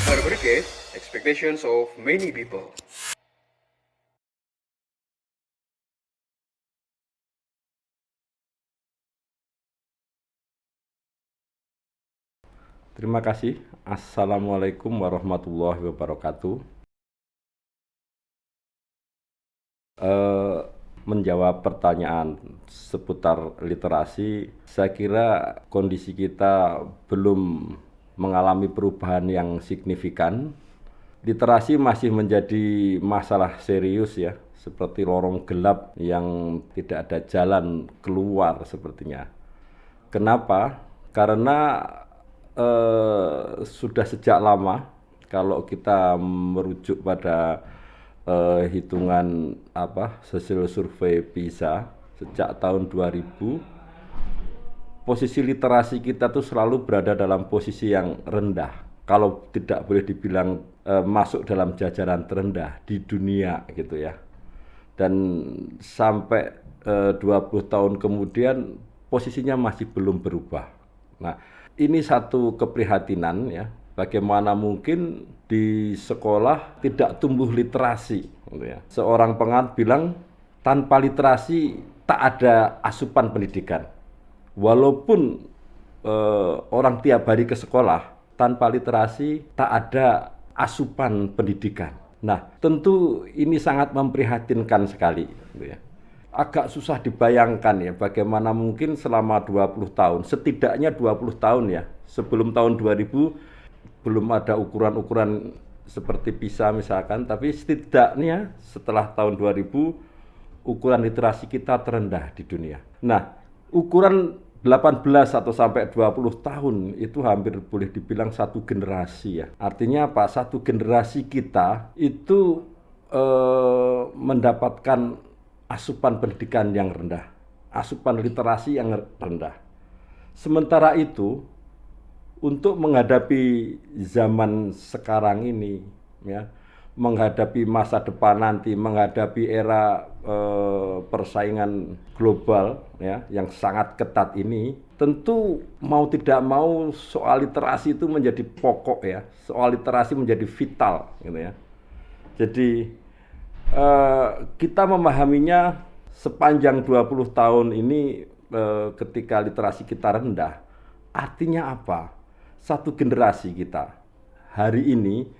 Berbagai expectations of many people. Terima kasih. Assalamualaikum warahmatullahi wabarakatuh. Eh, Menjawab pertanyaan seputar literasi, saya kira kondisi kita belum mengalami perubahan yang signifikan. Literasi masih menjadi masalah serius ya, seperti lorong gelap yang tidak ada jalan keluar sepertinya. Kenapa? Karena sudah sejak lama kalau kita merujuk pada hitungan hasil survei PISA sejak tahun 2000, posisi literasi kita tuh selalu berada dalam posisi yang rendah. Kalau tidak boleh dibilang masuk dalam jajaran terendah di dunia gitu ya. Dan sampai 20 tahun kemudian posisinya masih belum berubah. Nah, ini satu keprihatinan ya. Bagaimana mungkin di sekolah tidak tumbuh literasi gitu ya. Seorang penganut bilang tanpa literasi tak ada asupan pendidikan. Walaupun orang tiap hari ke sekolah, tanpa literasi tak ada asupan pendidikan. Nah, tentu ini sangat memprihatinkan sekali gitu ya. Agak susah dibayangkan ya bagaimana mungkin selama 20 tahun, setidaknya 20 tahun ya, sebelum tahun 2000 belum ada ukuran-ukuran seperti PISA misalkan, tapi setidaknya setelah tahun 2000 ukuran literasi kita terendah di dunia. Nah, ukuran 18 atau sampai 20 tahun itu hampir boleh dibilang satu generasi ya. Artinya apa? Satu generasi kita itu mendapatkan asupan pendidikan yang rendah, asupan literasi yang rendah. Sementara itu, untuk menghadapi zaman sekarang ini, ya, menghadapi masa depan nanti, menghadapi era persaingan global, ya, yang sangat ketat ini, tentu mau tidak mau soal literasi itu menjadi pokok ya, soal literasi menjadi vital, gitu ya. Jadi kita memahaminya sepanjang 20 tahun ini ketika literasi kita rendah, artinya apa? Satu generasi kita hari ini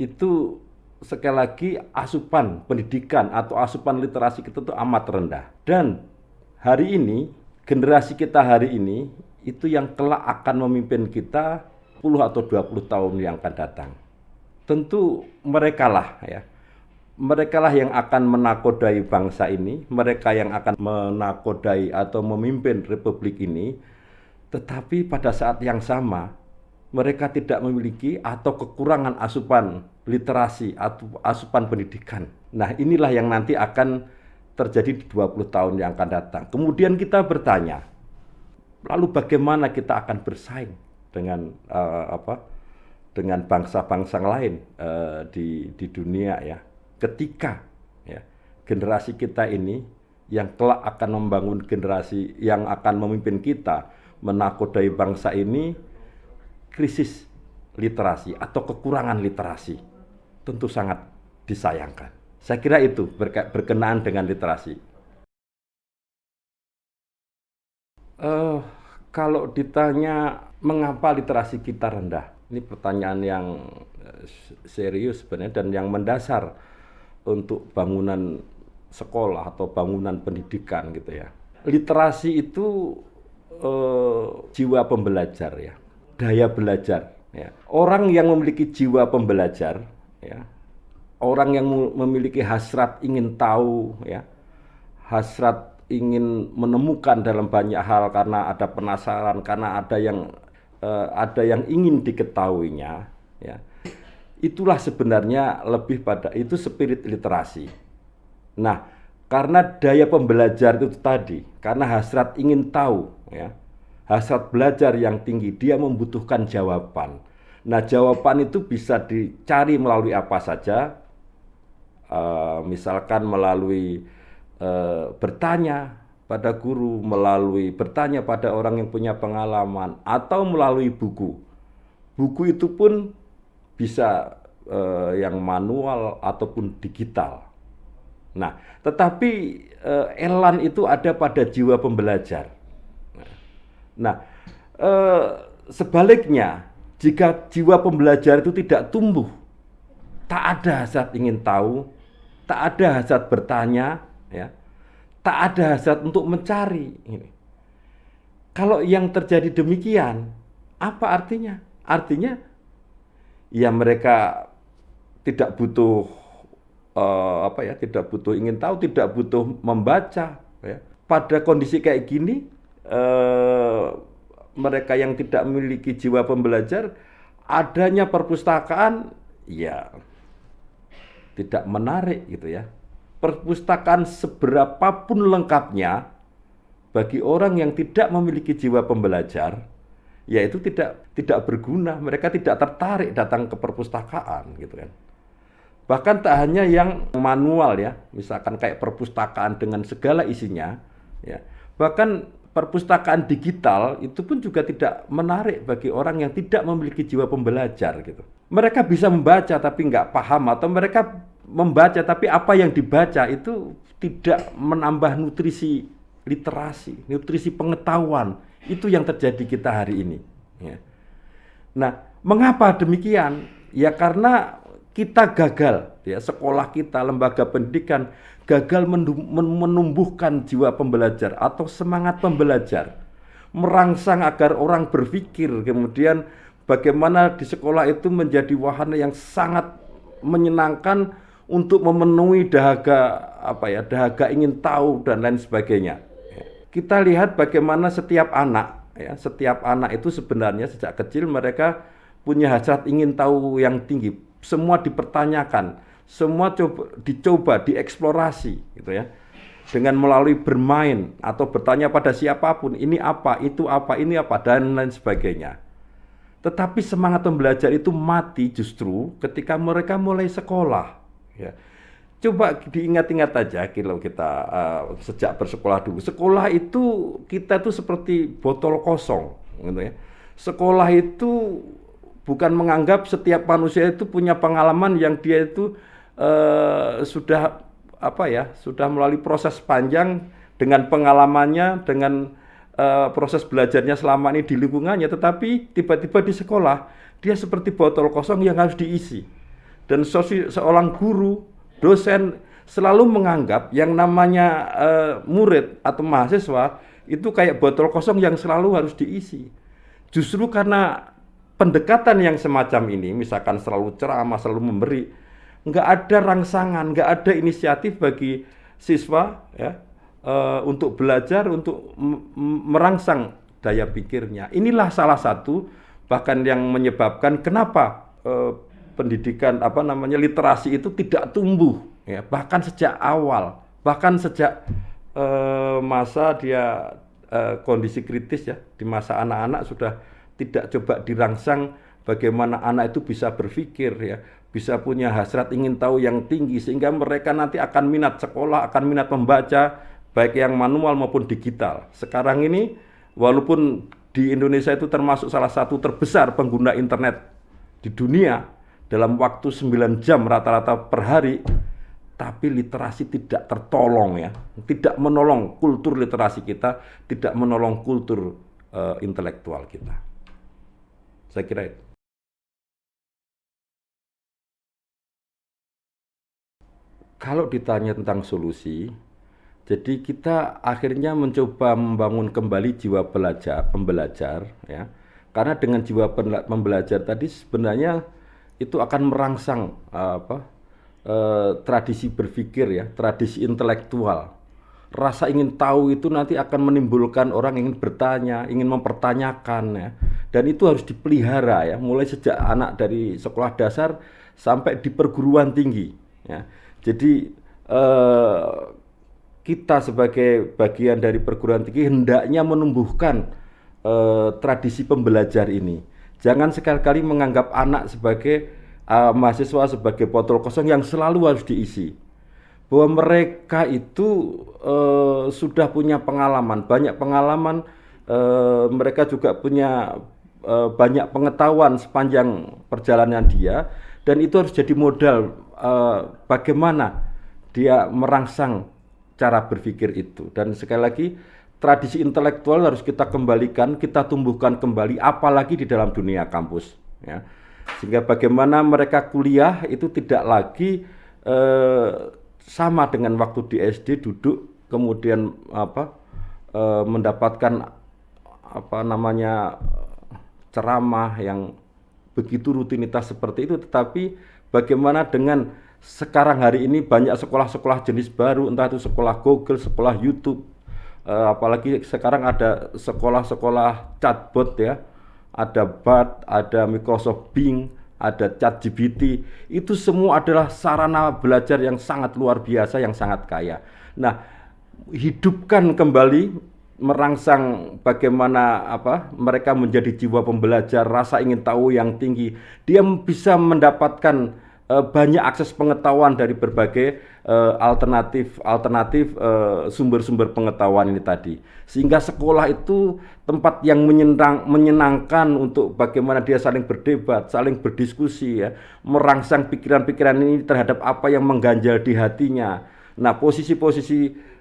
itu sekali lagi asupan pendidikan atau asupan literasi kita itu amat rendah. Dan hari ini, generasi kita hari ini itu yang kelak akan memimpin kita 10 atau 20 tahun yang akan datang. Tentu mereka lah ya. Mereka lah yang akan menakodai bangsa ini, mereka yang akan menakodai atau memimpin republik ini. Tetapi pada saat yang sama, mereka tidak memiliki atau kekurangan asupan literasi atau asupan pendidikan. Nah, inilah yang nanti akan terjadi di 20 tahun yang akan datang. Kemudian kita bertanya, lalu bagaimana kita akan bersaing dengan dengan bangsa-bangsa lain di dunia ya. Ketika ya, generasi kita ini yang kelak akan membangun generasi yang akan memimpin kita, menakodai bangsa ini, krisis literasi atau kekurangan literasi tentu sangat disayangkan. Saya kira itu berkenaan dengan literasi. Kalau ditanya mengapa literasi kita rendah, ini pertanyaan yang serius sebenarnya dan yang mendasar untuk bangunan sekolah atau bangunan pendidikan gitu ya. Literasi itu jiwa pembelajar ya, daya belajar ya. Orang yang memiliki jiwa pembelajar ya, orang yang memiliki hasrat ingin tahu ya, hasrat ingin menemukan dalam banyak hal karena ada penasaran, karena ada yang ingin diketahuinya ya. Itulah sebenarnya lebih pada itu spirit literasi. Nah, karena daya pembelajar itu tadi, karena hasrat ingin tahu ya, hasrat belajar yang tinggi, dia membutuhkan jawaban. Nah, jawaban itu bisa dicari melalui apa saja, misalkan melalui bertanya pada guru, melalui bertanya pada orang yang punya pengalaman, atau melalui buku. Buku itu pun bisa yang manual ataupun digital. Nah, tetapi elan itu ada pada jiwa pembelajar. Nah, sebaliknya, jika jiwa pembelajar itu tidak tumbuh, tak ada hasrat ingin tahu, tak ada hasrat bertanya, ya, tak ada hasrat untuk mencari. Kalau yang terjadi demikian, apa artinya? Artinya, ya mereka tidak butuh tidak butuh ingin tahu, tidak butuh membaca. Ya. Pada kondisi kayak gini, mereka yang tidak memiliki jiwa pembelajar, adanya perpustakaan, ya tidak menarik gitu ya. Perpustakaan seberapapun lengkapnya, bagi orang yang tidak memiliki jiwa pembelajar, ya itu tidak berguna. Mereka tidak tertarik datang ke perpustakaan gitu kan. Bahkan tak hanya yang manual ya, misalkan kayak perpustakaan dengan segala isinya, ya. Bahkan perpustakaan digital itu pun juga tidak menarik bagi orang yang tidak memiliki jiwa pembelajar gitu. Mereka bisa membaca tapi nggak paham, atau mereka membaca tapi apa yang dibaca itu tidak menambah nutrisi literasi, nutrisi pengetahuan. Itu yang terjadi kita hari ini. Ya. Nah, mengapa demikian? Ya karena kita gagal, ya sekolah kita, lembaga pendidikan gagal menumbuhkan jiwa pembelajar atau semangat pembelajar, merangsang agar orang berpikir, kemudian bagaimana di sekolah itu menjadi wahana yang sangat menyenangkan untuk memenuhi dahaga ingin tahu dan lain sebagainya. Kita lihat bagaimana setiap anak itu sebenarnya sejak kecil mereka punya hasrat ingin tahu yang tinggi. Semua dipertanyakan, semua dicoba, dieksplorasi gitu ya. Dengan melalui bermain atau bertanya pada siapapun, ini apa, itu apa, ini apa, dan lain sebagainya. Tetapi semangat pembelajar itu mati justru ketika mereka mulai sekolah. Ya. Coba diingat-ingat aja kalau kita sejak bersekolah dulu. Sekolah itu kita tuh seperti botol kosong gitu ya. Sekolah itu bukan menganggap setiap manusia itu punya pengalaman yang dia itu sudah melalui proses panjang dengan pengalamannya, dengan proses belajarnya selama ini di lingkungannya, tetapi tiba-tiba di sekolah dia seperti botol kosong yang harus diisi. Dan seorang guru, dosen selalu menganggap yang namanya murid atau mahasiswa itu kayak botol kosong yang selalu harus diisi. Justru karena pendekatan yang semacam ini, misalkan selalu ceramah, selalu memberi, nggak ada rangsangan, nggak ada inisiatif bagi siswa ya, untuk belajar, untuk merangsang daya pikirnya. Inilah salah satu bahkan yang menyebabkan kenapa pendidikan literasi itu tidak tumbuh, ya, bahkan sejak awal, bahkan sejak masa dia kondisi kritis ya, di masa anak-anak sudah tidak coba dirangsang bagaimana anak itu bisa berpikir ya, bisa punya hasrat ingin tahu yang tinggi sehingga mereka nanti akan minat sekolah, akan minat membaca baik yang manual maupun digital. Sekarang ini walaupun di Indonesia itu termasuk salah satu terbesar pengguna internet di dunia dalam waktu 9 jam rata-rata per hari, tapi literasi tidak tertolong ya, tidak menolong kultur literasi kita, tidak menolong kultur intelektual kita. Saya kira itu. Kalau ditanya tentang solusi, jadi kita akhirnya mencoba membangun kembali jiwa pembelajar ya. Karena dengan jiwa pembelajar tadi sebenarnya itu akan merangsang tradisi berpikir ya, tradisi intelektual. Rasa ingin tahu itu nanti akan menimbulkan orang ingin bertanya, ingin mempertanyakan ya. Dan itu harus dipelihara ya, mulai sejak anak dari sekolah dasar sampai di perguruan tinggi ya. Jadi kita sebagai bagian dari perguruan tinggi hendaknya menumbuhkan tradisi pembelajar ini. Jangan sekali-kali menganggap anak sebagai mahasiswa sebagai botol kosong yang selalu harus diisi. Bahwa mereka itu sudah punya pengalaman, banyak pengalaman, mereka juga punya banyak pengetahuan sepanjang perjalanan dia, dan itu harus jadi modal bagaimana dia merangsang cara berpikir itu. Dan sekali lagi, tradisi intelektual harus kita kembalikan, kita tumbuhkan kembali, apalagi di dalam dunia kampus, ya. Sehingga bagaimana mereka kuliah itu tidak lagi sama dengan waktu di SD duduk kemudian mendapatkan ceramah yang begitu rutinitas seperti itu, tetapi bagaimana dengan sekarang hari ini banyak sekolah-sekolah jenis baru, entah itu sekolah Google, sekolah YouTube, apalagi sekarang ada sekolah-sekolah chatbot, ya, ada Bard, ada Microsoft Bing, ada ChatGPT. Itu semua adalah sarana belajar yang sangat luar biasa, yang sangat kaya. Nah, hidupkan kembali, merangsang bagaimana mereka menjadi jiwa pembelajar, rasa ingin tahu yang tinggi. Dia bisa mendapatkan banyak akses pengetahuan dari berbagai alternatif sumber-sumber pengetahuan ini tadi, sehingga sekolah itu tempat yang menyenangkan untuk bagaimana dia saling berdebat, saling berdiskusi, ya, merangsang pikiran-pikiran ini terhadap apa yang mengganjal di hatinya. Nah, posisi-posisi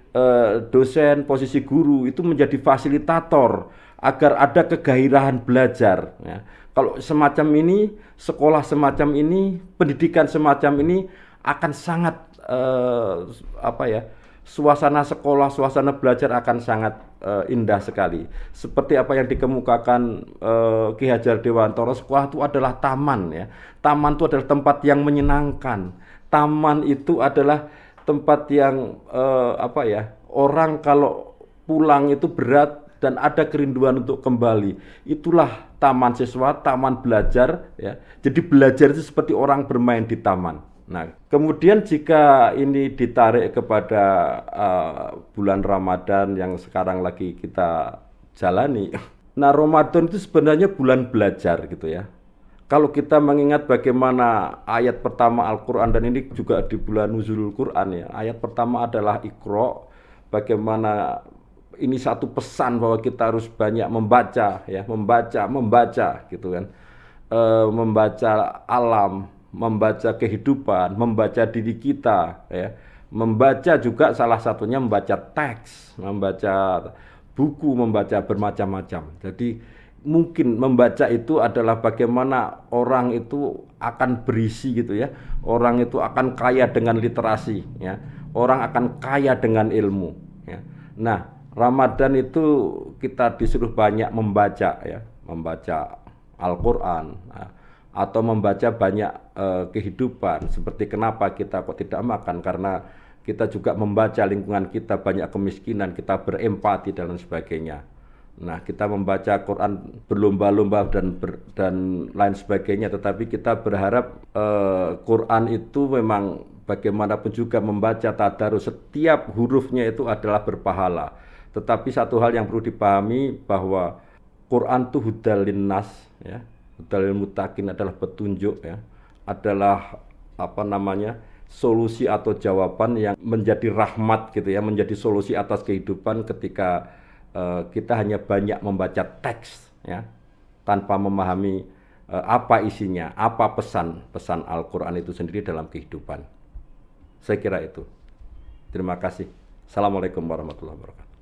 dosen, posisi guru itu menjadi fasilitator agar ada kegairahan belajar, ya. Kalau semacam ini, sekolah semacam ini, pendidikan semacam ini akan sangat suasana sekolah, suasana belajar akan sangat indah sekali. Seperti apa yang dikemukakan Ki Hajar Dewantara, sekolah itu adalah taman, ya. Taman itu adalah tempat yang menyenangkan. Taman itu adalah tempat yang orang kalau pulang itu berat dan ada kerinduan untuk kembali. Itulah taman siswa, taman belajar, ya. Jadi belajar itu seperti orang bermain di taman. Nah, kemudian jika ini ditarik kepada bulan Ramadan yang sekarang lagi kita jalani. Nah, Ramadan itu sebenarnya bulan belajar, gitu, ya. Kalau kita mengingat bagaimana ayat pertama Al-Quran, dan ini juga di bulan Nuzulul Quran, ya. Ayat pertama adalah Iqra, bagaimana ini satu pesan bahwa kita harus banyak membaca, ya, membaca gitu kan. Membaca alam, membaca kehidupan, membaca diri kita, ya. Membaca juga salah satunya membaca teks, membaca buku, membaca bermacam-macam. Jadi mungkin membaca itu adalah bagaimana orang itu akan berisi, gitu, ya. Orang itu akan kaya dengan literasi, ya. Orang akan kaya dengan ilmu, ya. Nah, Ramadan itu kita disuruh banyak membaca, ya. Membaca Al-Quran, atau membaca banyak kehidupan. Seperti kenapa kita kok tidak makan, karena kita juga membaca lingkungan kita banyak kemiskinan, kita berempati dan lain sebagainya. Nah, kita membaca Quran berlomba-lomba dan lain sebagainya, tetapi kita berharap Quran itu memang bagaimanapun juga membaca tadarus, setiap hurufnya itu adalah berpahala. Tetapi satu hal yang perlu dipahami bahwa Quran itu hudal linnas, ya, hudal lil muttaqin, adalah petunjuk, ya, adalah solusi atau jawaban yang menjadi rahmat, gitu, ya, menjadi solusi atas kehidupan ketika kita hanya banyak membaca teks, ya, tanpa memahami apa isinya, apa pesan Al-Quran itu sendiri dalam kehidupan. Saya kira itu. Terima kasih. Assalamualaikum warahmatullahi wabarakatuh.